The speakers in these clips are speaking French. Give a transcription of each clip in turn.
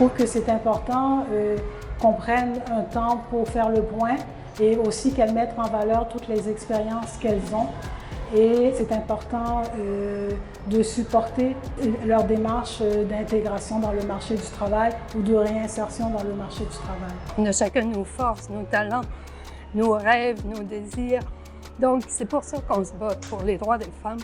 trouve que c'est important qu'on prenne un temps pour faire le point et aussi qu'elles mettent en valeur toutes les expériences qu'elles ont. Et c'est important de supporter leur démarche d'intégration dans le marché du travail ou de réinsertion dans le marché du travail. On a chacun nos forces, nos talents, nos rêves, nos désirs. Donc, c'est pour ça qu'on se bat pour les droits des femmes.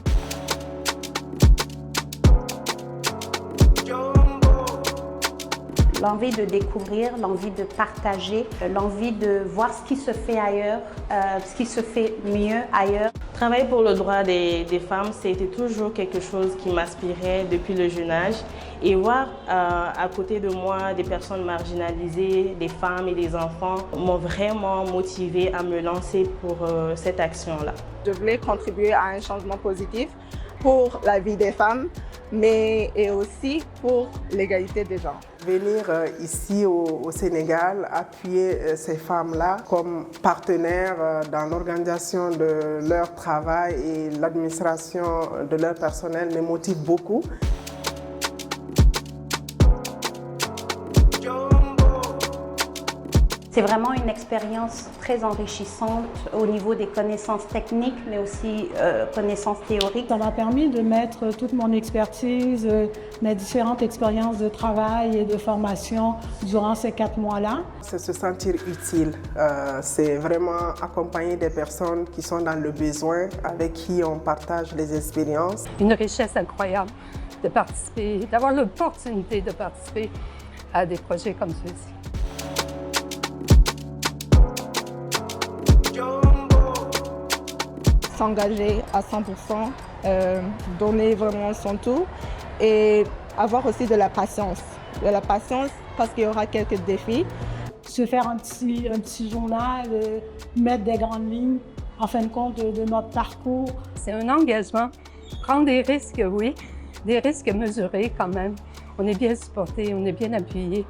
L'envie de découvrir, l'envie de partager, l'envie de voir ce qui se fait ailleurs, ce qui se fait mieux ailleurs. Travailler pour le droit des femmes, c'était toujours quelque chose qui m'inspirait depuis le jeune âge. Et voir à côté de moi des personnes marginalisées, des femmes et des enfants, m'ont vraiment motivée à me lancer pour cette action-là. Je voulais contribuer à un changement positif pour la vie des femmes, mais et aussi pour l'égalité des genres. Venir ici au Sénégal, appuyer ces femmes-là comme partenaires dans l'organisation de leur travail et l'administration de leur personnel me motive beaucoup. C'est vraiment une expérience très enrichissante au niveau des connaissances techniques, mais aussi connaissances théoriques. Ça m'a permis de mettre toute mon expertise, mes différentes expériences de travail et de formation durant ces 4 mois-là. C'est se sentir utile. C'est vraiment accompagner des personnes qui sont dans le besoin, avec qui on partage les expériences. Une richesse incroyable de participer, d'avoir l'opportunité de participer à des projets comme ceux-ci. S'engager à 100%, donner vraiment son tout et avoir aussi de la patience. De la patience parce qu'il y aura quelques défis. Se faire un petit journal, mettre des grandes lignes en fin de compte de notre parcours. C'est un engagement. Prendre des risques, oui, des risques mesurés quand même. On est bien supporté, on est bien appuyé.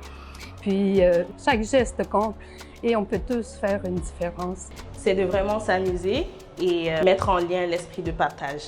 Puis chaque geste compte et on peut tous faire une différence. C'est de vraiment s'amuser et mettre en lien l'esprit de partage.